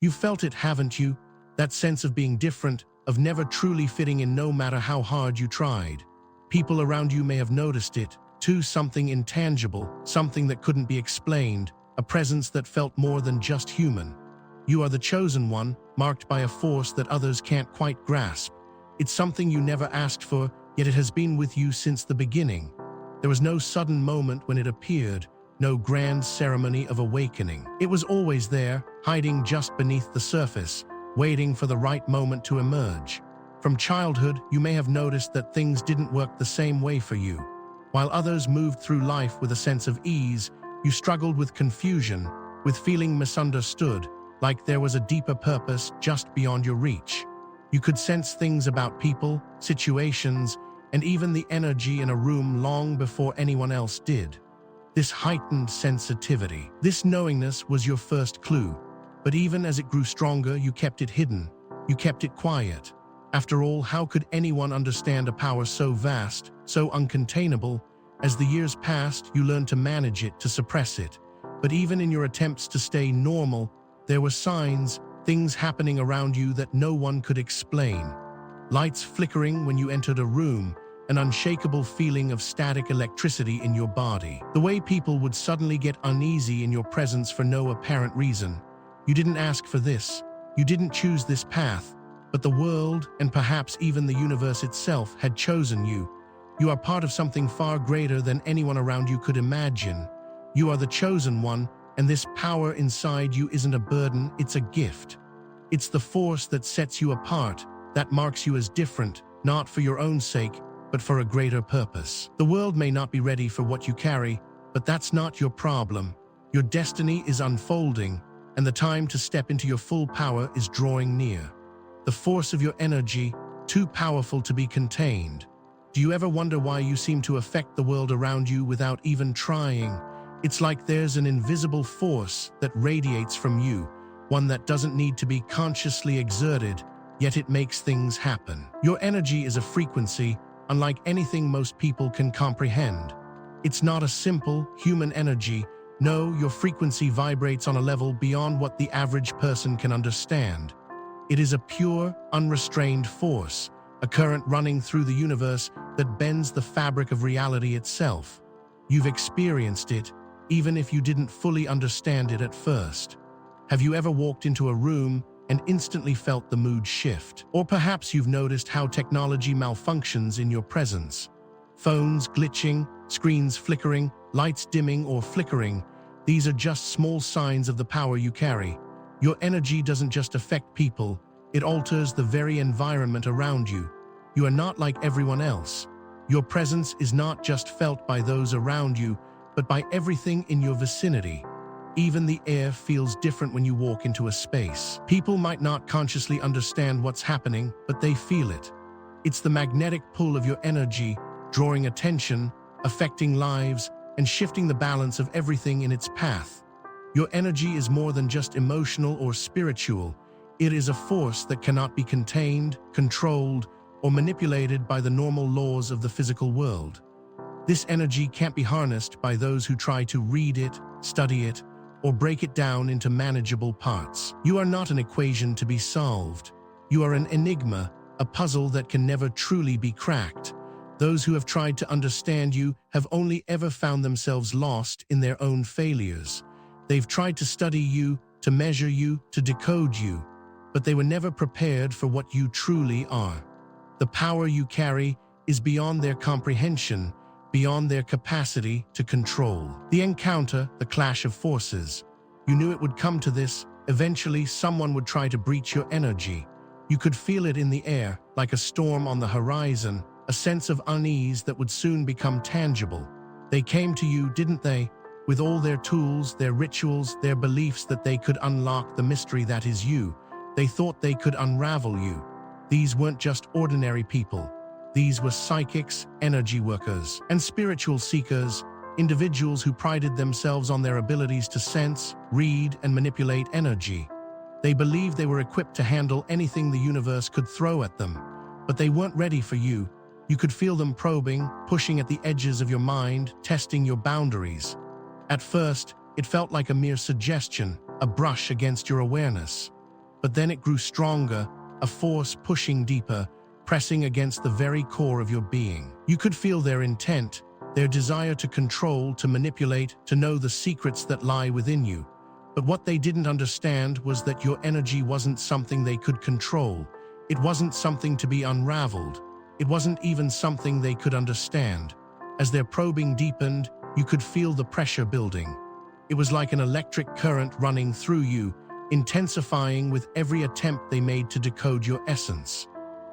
You felt it, haven't you? That sense of being different, of never truly fitting in no matter how hard you tried. People around you may have noticed it, too, something intangible, something that couldn't be explained, a presence that felt more than just human. You are the chosen one, marked by a force that others can't quite grasp. It's something you never asked for, yet it has been with you since the beginning. There was no sudden moment when it appeared, no grand ceremony of awakening. It was always there, hiding just beneath the surface, waiting for the right moment to emerge. From childhood, you may have noticed that things didn't work the same way for you. While others moved through life with a sense of ease, you struggled with confusion, with feeling misunderstood, like there was a deeper purpose just beyond your reach. You could sense things about people, situations, and even the energy in a room long before anyone else did. This heightened sensitivity, this knowingness was your first clue. But even as it grew stronger, you kept it hidden. You kept it quiet. After all, how could anyone understand a power so vast, so uncontainable? As the years passed, you learned to manage it, to suppress it. But even in your attempts to stay normal, there were signs, things happening around you that no one could explain. Lights flickering when you entered a room, an unshakable feeling of static electricity in your body. The way people would suddenly get uneasy in your presence for no apparent reason. You didn't ask for this. You didn't choose this path. But the world, and perhaps even the universe itself, had chosen you. You are part of something far greater than anyone around you could imagine. You are the chosen one, and this power inside you isn't a burden, it's a gift. It's the force that sets you apart, that marks you as different, not for your own sake, but for a greater purpose. The world may not be ready for what you carry, but that's not your problem. Your destiny is unfolding, and the time to step into your full power is drawing near. The force of your energy, too powerful to be contained. Do you ever wonder why you seem to affect the world around you without even trying? It's like there's an invisible force that radiates from you, one that doesn't need to be consciously exerted, yet it makes things happen. Your energy is a frequency, unlike anything most people can comprehend. It's not a simple, human energy. No, your frequency vibrates on a level beyond what the average person can understand. It is a pure, unrestrained force, a current running through the universe that bends the fabric of reality itself. You've experienced it, even if you didn't fully understand it at first. Have you ever walked into a room and instantly felt the mood shift? Or perhaps you've noticed how technology malfunctions in your presence. Phones glitching, screens flickering, lights dimming or flickering. These are just small signs of the power you carry. Your energy doesn't just affect people, it alters the very environment around you. You are not like everyone else. Your presence is not just felt by those around you, but by everything in your vicinity. Even the air feels different when you walk into a space. People might not consciously understand what's happening, but they feel it. It's the magnetic pull of your energy, drawing attention, affecting lives, and shifting the balance of everything in its path. Your energy is more than just emotional or spiritual. It is a force that cannot be contained, controlled, or manipulated by the normal laws of the physical world. This energy can't be harnessed by those who try to read it, study it, or break it down into manageable parts. You are not an equation to be solved. You are an enigma, a puzzle that can never truly be cracked. Those who have tried to understand you have only ever found themselves lost in their own failures. They've tried to study you, to measure you, to decode you, but they were never prepared for what you truly are. The power you carry is beyond their comprehension, beyond their capacity to control. The encounter, the clash of forces. You knew it would come to this. Eventually, someone would try to breach your energy. You could feel it in the air, like a storm on the horizon, a sense of unease that would soon become tangible. They came to you, didn't they? With all their tools, their rituals, their beliefs that they could unlock the mystery that is you. They thought they could unravel you. These weren't just ordinary people. These were psychics, energy workers, and spiritual seekers, individuals who prided themselves on their abilities to sense, read, and manipulate energy. They believed they were equipped to handle anything the universe could throw at them, but they weren't ready for you. You could feel them probing, pushing at the edges of your mind, testing your boundaries. At first, it felt like a mere suggestion, a brush against your awareness. But then it grew stronger, a force pushing deeper, pressing against the very core of your being. You could feel their intent, their desire to control, to manipulate, to know the secrets that lie within you. But what they didn't understand was that your energy wasn't something they could control. It wasn't something to be unraveled. It wasn't even something they could understand. As their probing deepened, you could feel the pressure building. It was like an electric current running through you, intensifying with every attempt they made to decode your essence.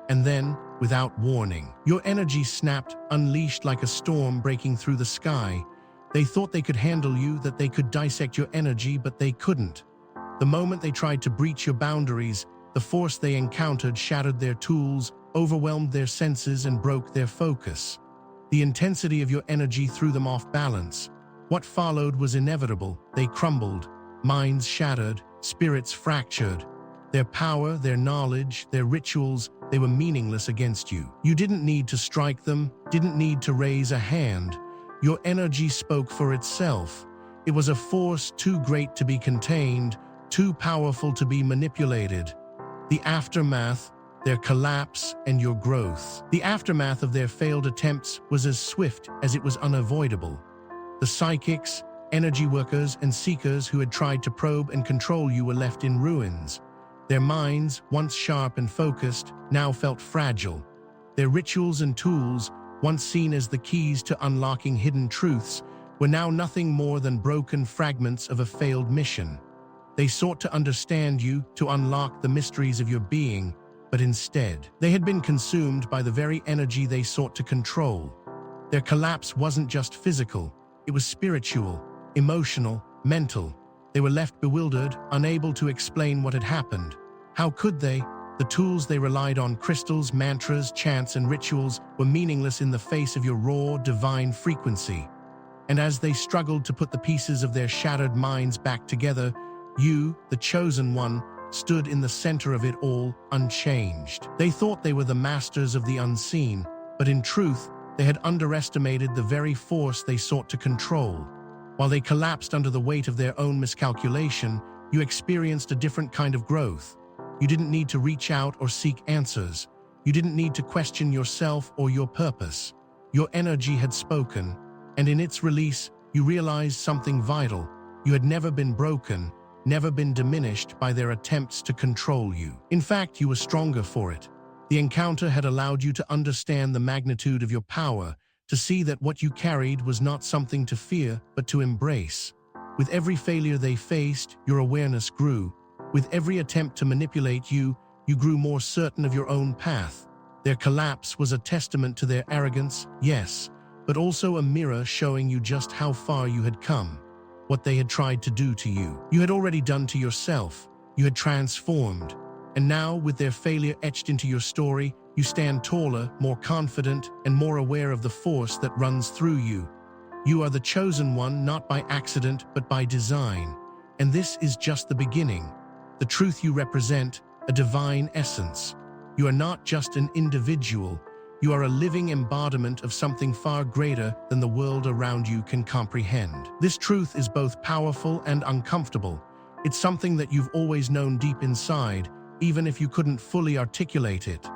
And then, without warning, your energy snapped, unleashed like a storm breaking through the sky. They thought they could handle you, that they could dissect your energy, but they couldn't. The moment they tried to breach your boundaries, the force they encountered shattered their tools, overwhelmed their senses, and broke their focus. The intensity of your energy threw them off balance. What followed was inevitable. They crumbled, minds shattered, spirits fractured. Their power, their knowledge, their rituals, they were meaningless against you. You didn't need to strike them, didn't need to raise a hand. Your energy spoke for itself. It was a force too great to be contained, too powerful to be manipulated. The aftermath, their collapse and your growth. The aftermath of their failed attempts was as swift as it was unavoidable. The psychics, energy workers, and seekers who had tried to probe and control you were left in ruins. Their minds, once sharp and focused, now felt fragile. Their rituals and tools, once seen as the keys to unlocking hidden truths, were now nothing more than broken fragments of a failed mission. They sought to understand you, to unlock the mysteries of your being, but instead, they had been consumed by the very energy they sought to control. Their collapse wasn't just physical, it was spiritual, emotional, mental. They were left bewildered, unable to explain what had happened. How could they? The tools they relied on, crystals, mantras, chants, and rituals, were meaningless in the face of your raw, divine frequency. And as they struggled to put the pieces of their shattered minds back together, you, the chosen one, stood in the center of it all, unchanged. They thought they were the masters of the unseen, but in truth, they had underestimated the very force they sought to control. While they collapsed under the weight of their own miscalculation, you experienced a different kind of growth. You didn't need to reach out or seek answers. You didn't need to question yourself or your purpose. Your energy had spoken, and in its release, you realized something vital. You had never been broken, never been diminished by their attempts to control you. In fact, you were stronger for it. The encounter had allowed you to understand the magnitude of your power, to see that what you carried was not something to fear, but to embrace. With every failure they faced, your awareness grew. With every attempt to manipulate you, you grew more certain of your own path. Their collapse was a testament to their arrogance, yes, but also a mirror showing you just how far you had come. What they had tried to do to you, you had already done to yourself. You had transformed. And now, with their failure etched into your story, you stand taller, more confident, and more aware of the force that runs through you. You are the chosen one, not by accident, but by design. And this is just the beginning. The truth you represent, a divine essence. You are not just an individual. You are a living embodiment of something far greater than the world around you can comprehend. This truth is both powerful and uncomfortable. It's something that you've always known deep inside, even if you couldn't fully articulate it.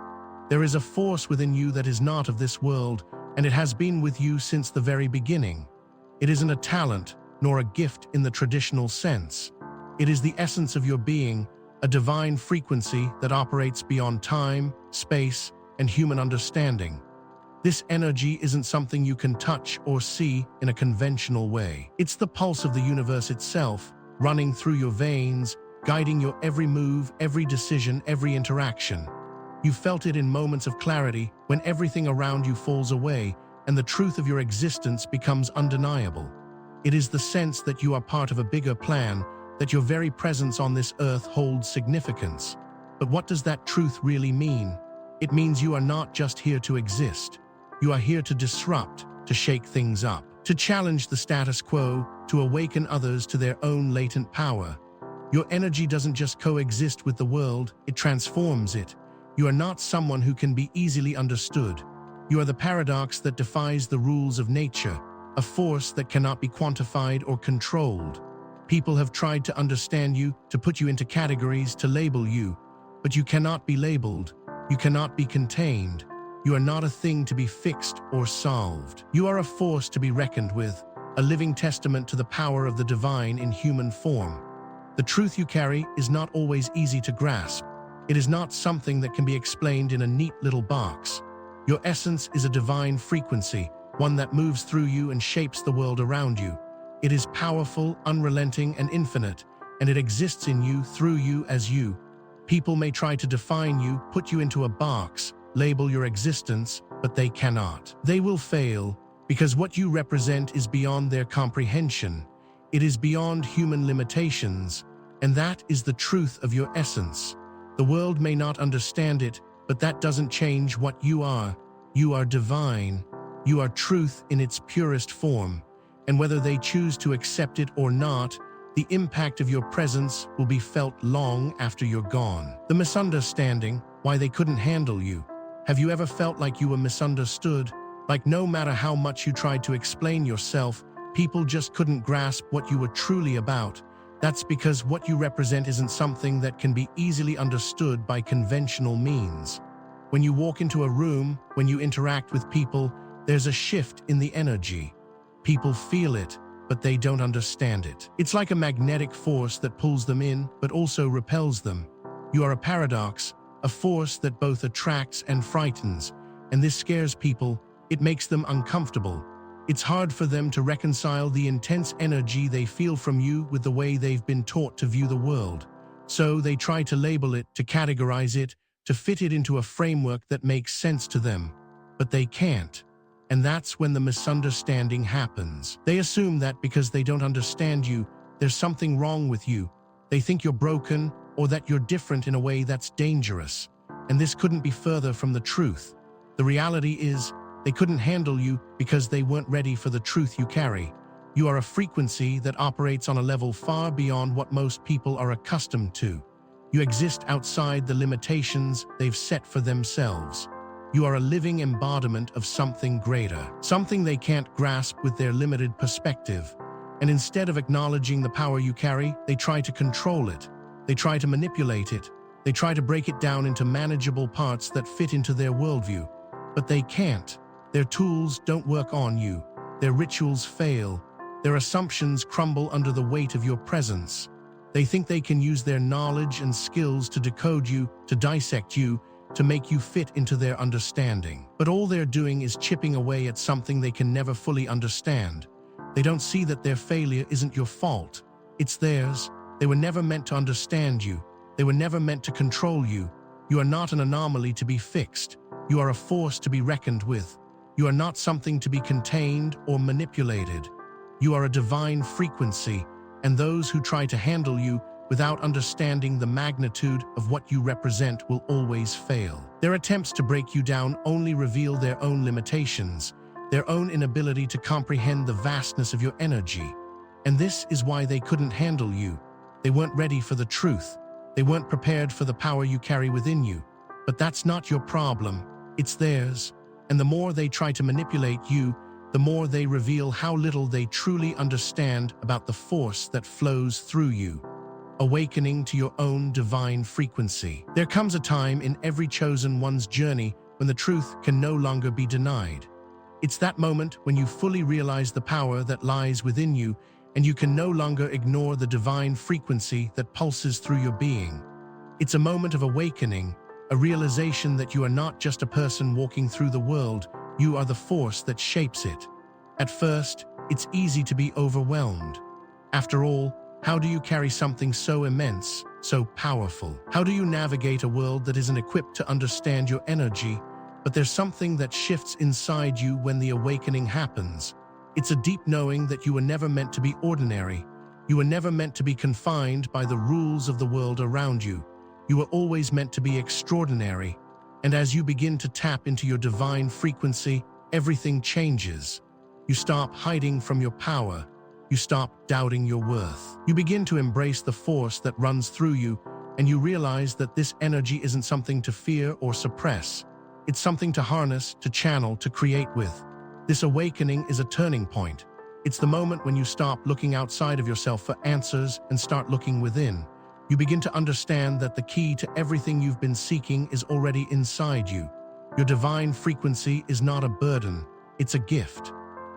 There is a force within you that is not of this world, and it has been with you since the very beginning. It isn't a talent, nor a gift in the traditional sense. It is the essence of your being, a divine frequency that operates beyond time, space, and human understanding. This energy isn't something you can touch or see in a conventional way. It's the pulse of the universe itself, running through your veins, guiding your every move, every decision, every interaction. You felt it in moments of clarity, when everything around you falls away and the truth of your existence becomes undeniable. It is the sense that you are part of a bigger plan, that your very presence on this earth holds significance. But what does that truth really mean? It means you are not just here to exist. You are here to disrupt, to shake things up, to challenge the status quo, to awaken others to their own latent power. Your energy doesn't just coexist with the world, it transforms it. You are not someone who can be easily understood. You are the paradox that defies the rules of nature, a force that cannot be quantified or controlled. People have tried to understand you, to put you into categories, to label you, but you cannot be labeled. You cannot be contained. You are not a thing to be fixed or solved. You are a force to be reckoned with, a living testament to the power of the divine in human form. The truth you carry is not always easy to grasp. It is not something that can be explained in a neat little box. Your essence is a divine frequency, one that moves through you and shapes the world around you. It is powerful, unrelenting, and infinite, and it exists in you, through you, as you. People may try to define you, put you into a box, label your existence, but they cannot. They will fail, because what you represent is beyond their comprehension. It is beyond human limitations, and that is the truth of your essence. The world may not understand it, but that doesn't change what you are. You are divine. You are truth in its purest form. And whether they choose to accept it or not, the impact of your presence will be felt long after you're gone. The misunderstanding, why they couldn't handle you. Have you ever felt like you were misunderstood? Like no matter how much you tried to explain yourself, people just couldn't grasp what you were truly about? That's because what you represent isn't something that can be easily understood by conventional means. When you walk into a room, when you interact with people, there's a shift in the energy. People feel it, but they don't understand it. It's like a magnetic force that pulls them in, but also repels them. You are a paradox, a force that both attracts and frightens, and this scares people. It makes them uncomfortable. It's hard for them to reconcile the intense energy they feel from you with the way they've been taught to view the world. So they try to label it, to categorize it, to fit it into a framework that makes sense to them. But they can't. And that's when the misunderstanding happens. They assume that because they don't understand you, there's something wrong with you. They think you're broken or that you're different in a way that's dangerous. And this couldn't be further from the truth. The reality is, they couldn't handle you because they weren't ready for the truth you carry. You are a frequency that operates on a level far beyond what most people are accustomed to. You exist outside the limitations they've set for themselves. You are a living embodiment of something greater, something they can't grasp with their limited perspective. And instead of acknowledging the power you carry, they try to control it. They try to manipulate it. They try to break it down into manageable parts that fit into their worldview. But they can't. Their tools don't work on you. Their rituals fail. Their assumptions crumble under the weight of your presence. They think they can use their knowledge and skills to decode you, to dissect you, to make you fit into their understanding. But all they're doing is chipping away at something they can never fully understand. They don't see that their failure isn't your fault. It's theirs. They were never meant to understand you. They were never meant to control you. You are not an anomaly to be fixed. You are a force to be reckoned with. You are not something to be contained or manipulated. You are a divine frequency, and those who try to handle you without understanding the magnitude of what you represent will always fail. Their attempts to break you down only reveal their own limitations, their own inability to comprehend the vastness of your energy. And this is why they couldn't handle you. They weren't ready for the truth. They weren't prepared for the power you carry within you. But that's not your problem. It's theirs. And the more they try to manipulate you, the more they reveal how little they truly understand about the force that flows through you. Awakening to your own divine frequency. There comes a time in every chosen one's journey when the truth can no longer be denied. It's that moment when you fully realize the power that lies within you, and you can no longer ignore the divine frequency that pulses through your being. It's a moment of awakening, a realization that you are not just a person walking through the world, you are the force that shapes it. At first, it's easy to be overwhelmed. After all, how do you carry something so immense, so powerful? How do you navigate a world that isn't equipped to understand your energy? But there's something that shifts inside you when the awakening happens. It's a deep knowing that you were never meant to be ordinary. You were never meant to be confined by the rules of the world around you. You were always meant to be extraordinary. And as you begin to tap into your divine frequency, everything changes. You stop hiding from your power. You stop doubting your worth. You begin to embrace the force that runs through you, and you realize that this energy isn't something to fear or suppress. It's something to harness, to channel, to create with. This awakening is a turning point. It's the moment when you stop looking outside of yourself for answers and start looking within. You begin to understand that the key to everything you've been seeking is already inside you. Your divine frequency is not a burden, it's a gift.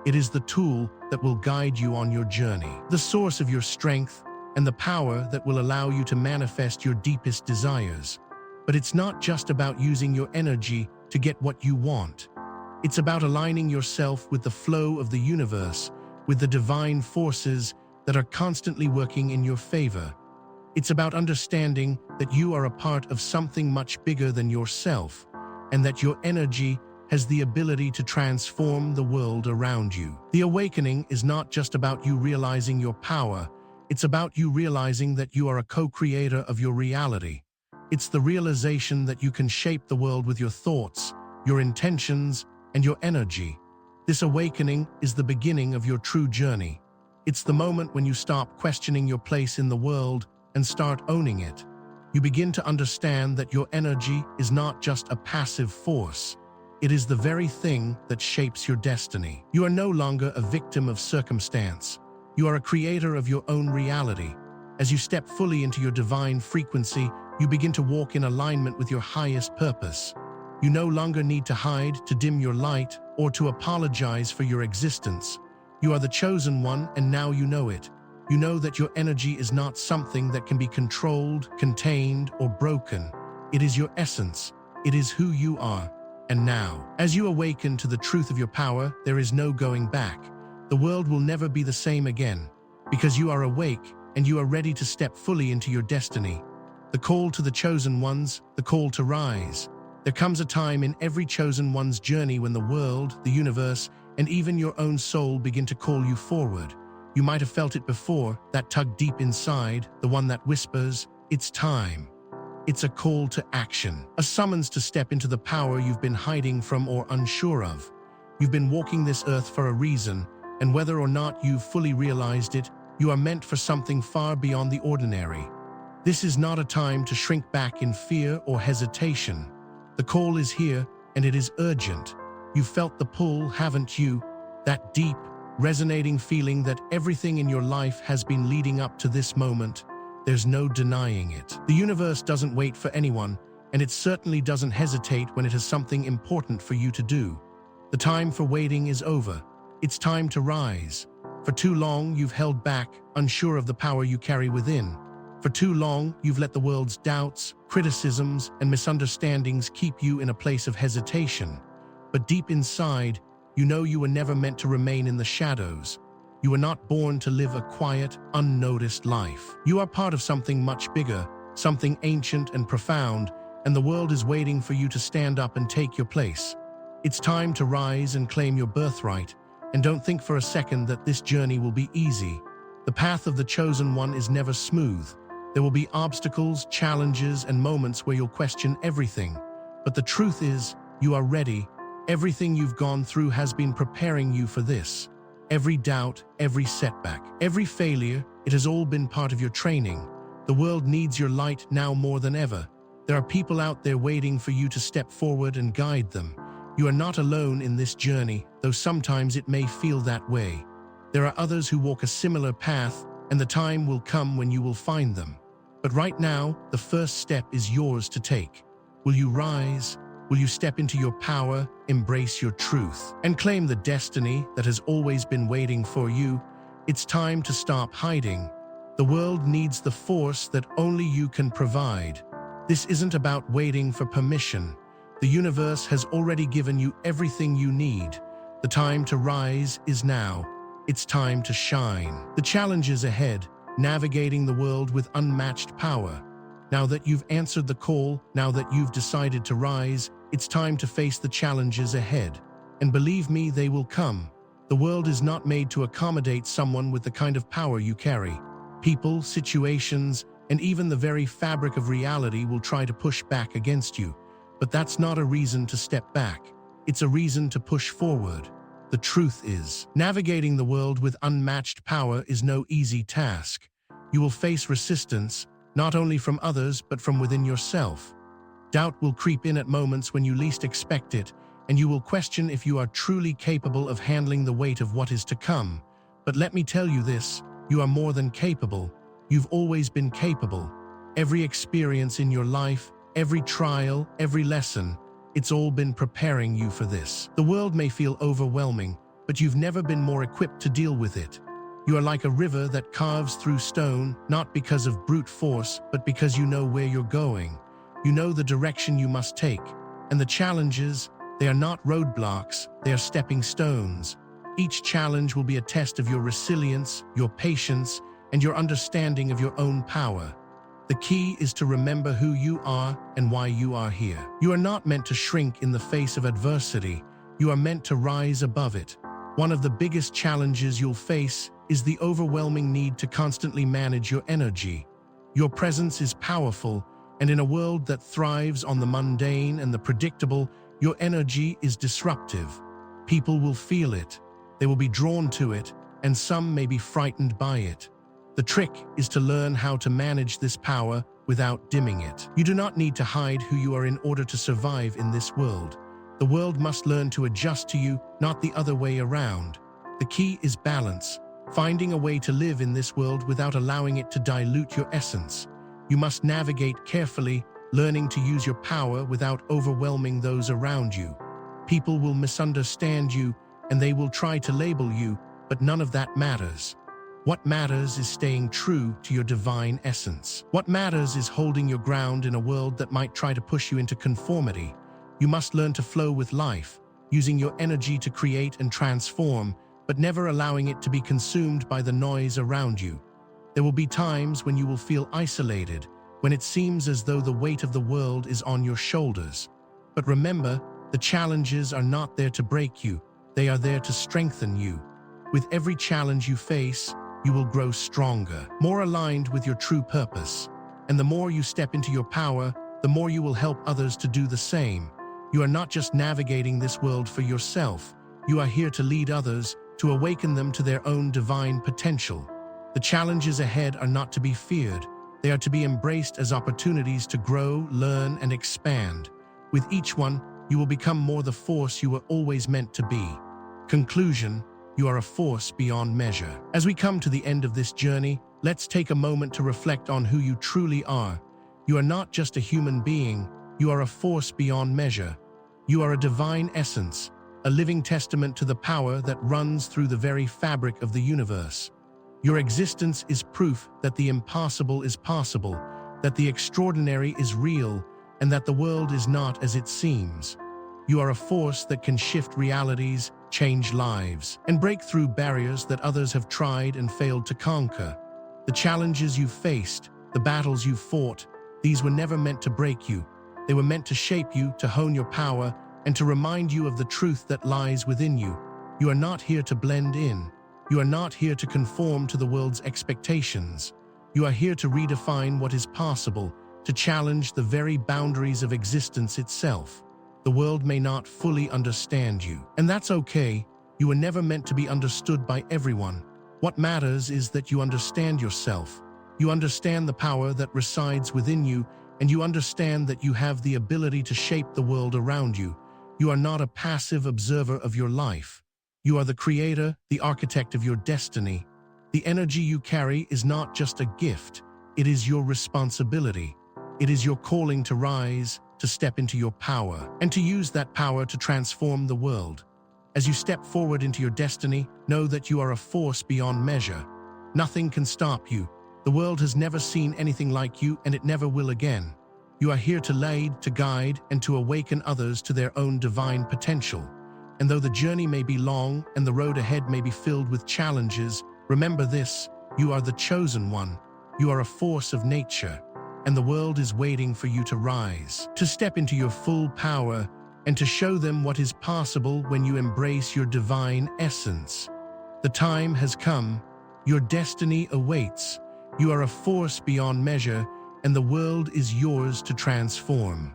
It is the tool that will guide you on your journey, the source of your strength, and the power that will allow you to manifest your deepest desires. But it's not just about using your energy to get what you want. It's about aligning yourself with the flow of the universe, with the divine forces that are constantly working in your favor. It's about understanding that you are a part of something much bigger than yourself, and that your energy has the ability to transform the world around you. The awakening is not just about you realizing your power, it's about you realizing that you are a co-creator of your reality. It's the realization that you can shape the world with your thoughts, your intentions, and your energy. This awakening is the beginning of your true journey. It's the moment when you stop questioning your place in the world and start owning it. You begin to understand that your energy is not just a passive force. It is the very thing that shapes your destiny. You are no longer a victim of circumstance. You are a creator of your own reality. As you step fully into your divine frequency, you begin to walk in alignment with your highest purpose. You no longer need to hide, to dim your light, or to apologize for your existence. You are the chosen one, and now you know it. You know that your energy is not something that can be controlled, contained, or broken. It is your essence. It is who you are. And now, as you awaken to the truth of your power, there is no going back. The world will never be the same again, because you are awake and you are ready to step fully into your destiny. The call to the chosen ones, the call to rise. There comes a time in every chosen one's journey when the world, the universe, and even your own soul begin to call you forward. You might have felt it before, that tug deep inside, the one that whispers, "It's time." It's a call to action, a summons to step into the power you've been hiding from or unsure of. You've been walking this earth for a reason, and whether or not you've fully realized it, you are meant for something far beyond the ordinary. This is not a time to shrink back in fear or hesitation. The call is here, and it is urgent. You've felt the pull, haven't you? That deep, resonating feeling that everything in your life has been leading up to this moment. There's no denying it. The universe doesn't wait for anyone, and it certainly doesn't hesitate when it has something important for you to do. The time for waiting is over. It's time to rise. For too long, you've held back, unsure of the power you carry within. For too long, you've let the world's doubts, criticisms, and misunderstandings keep you in a place of hesitation. But deep inside, you know you were never meant to remain in the shadows. You were not born to live a quiet, unnoticed life. You are part of something much bigger, something ancient and profound, and the world is waiting for you to stand up and take your place. It's time to rise and claim your birthright, and don't think for a second that this journey will be easy. The path of the chosen one is never smooth. There will be obstacles, challenges, and moments where you'll question everything. But the truth is, you are ready. Everything you've gone through has been preparing you for this. Every doubt, every setback, every failure, it has all been part of your training. The world needs your light now more than ever. There are people out there waiting for you to step forward and guide them. You are not alone in this journey, though sometimes it may feel that way. There are others who walk a similar path, and the time will come when you will find them. But right now, the first step is yours to take. Will you rise? Will you step into your power, embrace your truth, and claim the destiny that has always been waiting for you? It's time to stop hiding. The world needs the force that only you can provide. This isn't about waiting for permission. The universe has already given you everything you need. The time to rise is now. It's time to shine. The challenge is ahead, navigating the world with unmatched power. Now that you've answered the call, now that you've decided to rise, it's time to face the challenges ahead. And believe me, they will come. The world is not made to accommodate someone with the kind of power you carry. People, situations, and even the very fabric of reality will try to push back against you. But that's not a reason to step back. It's a reason to push forward. The truth is, navigating the world with unmatched power is no easy task. You will face resistance, not only from others, but from within yourself. Doubt will creep in at moments when you least expect it, and you will question if you are truly capable of handling the weight of what is to come. But let me tell you this, you are more than capable. You've always been capable. Every experience in your life, every trial, every lesson, it's all been preparing you for this. The world may feel overwhelming, but you've never been more equipped to deal with it. You are like a river that carves through stone, not because of brute force, but because you know where you're going. You know the direction you must take. And the challenges, they are not roadblocks, they are stepping stones. Each challenge will be a test of your resilience, your patience, and your understanding of your own power. The key is to remember who you are and why you are here. You are not meant to shrink in the face of adversity. You are meant to rise above it. One of the biggest challenges you'll face is the overwhelming need to constantly manage your energy. Your presence is powerful, and in a world that thrives on the mundane and the predictable, your energy is disruptive. People will feel it. They will be drawn to it, and some may be frightened by it. The trick is to learn how to manage this power without dimming it. You do not need to hide who you are in order to survive in this world. The world must learn to adjust to you, not the other way around. The key is balance, finding a way to live in this world without allowing it to dilute your essence. You must navigate carefully, learning to use your power without overwhelming those around you. People will misunderstand you, and they will try to label you, but none of that matters. What matters is staying true to your divine essence. What matters is holding your ground in a world that might try to push you into conformity. You must learn to flow with life, using your energy to create and transform, but never allowing it to be consumed by the noise around you. There will be times when you will feel isolated, when it seems as though the weight of the world is on your shoulders. But remember, the challenges are not there to break you, they are there to strengthen you. With every challenge you face, you will grow stronger, more aligned with your true purpose. And the more you step into your power, the more you will help others to do the same. You are not just navigating this world for yourself. You are here to lead others, to awaken them to their own divine potential. The challenges ahead are not to be feared. They are to be embraced as opportunities to grow, learn, and expand. With each one, you will become more the force you were always meant to be. Conclusion: you are a force beyond measure. As we come to the end of this journey, let's take a moment to reflect on who you truly are. You are not just a human being, you are a force beyond measure. You are a divine essence, a living testament to the power that runs through the very fabric of the universe. Your existence is proof that the impossible is possible, that the extraordinary is real, and that the world is not as it seems. You are a force that can shift realities, change lives, and break through barriers that others have tried and failed to conquer. The challenges you've faced, the battles you've fought, these were never meant to break you. They were meant to shape you, to hone your power, and to remind you of the truth that lies within you. You are not here to blend in. You are not here to conform to the world's expectations. You are here to redefine what is possible, to challenge the very boundaries of existence itself. The world may not fully understand you, and that's okay. You were never meant to be understood by everyone. What matters is that you understand yourself. You understand the power that resides within you, and you understand that you have the ability to shape the world around you. You are not a passive observer of your life. You are the creator, the architect of your destiny. The energy you carry is not just a gift, it is your responsibility. It is your calling to rise, to step into your power, and to use that power to transform the world. As you step forward into your destiny, know that you are a force beyond measure. Nothing can stop you. The world has never seen anything like you, and it never will again. You are here to lead, to guide, and to awaken others to their own divine potential. And though the journey may be long and the road ahead may be filled with challenges, remember this: you are the chosen one. You are a force of nature, and the world is waiting for you to rise, to step into your full power, and to show them what is possible when you embrace your divine essence. The time has come. Your destiny awaits. You are a force beyond measure, and the world is yours to transform.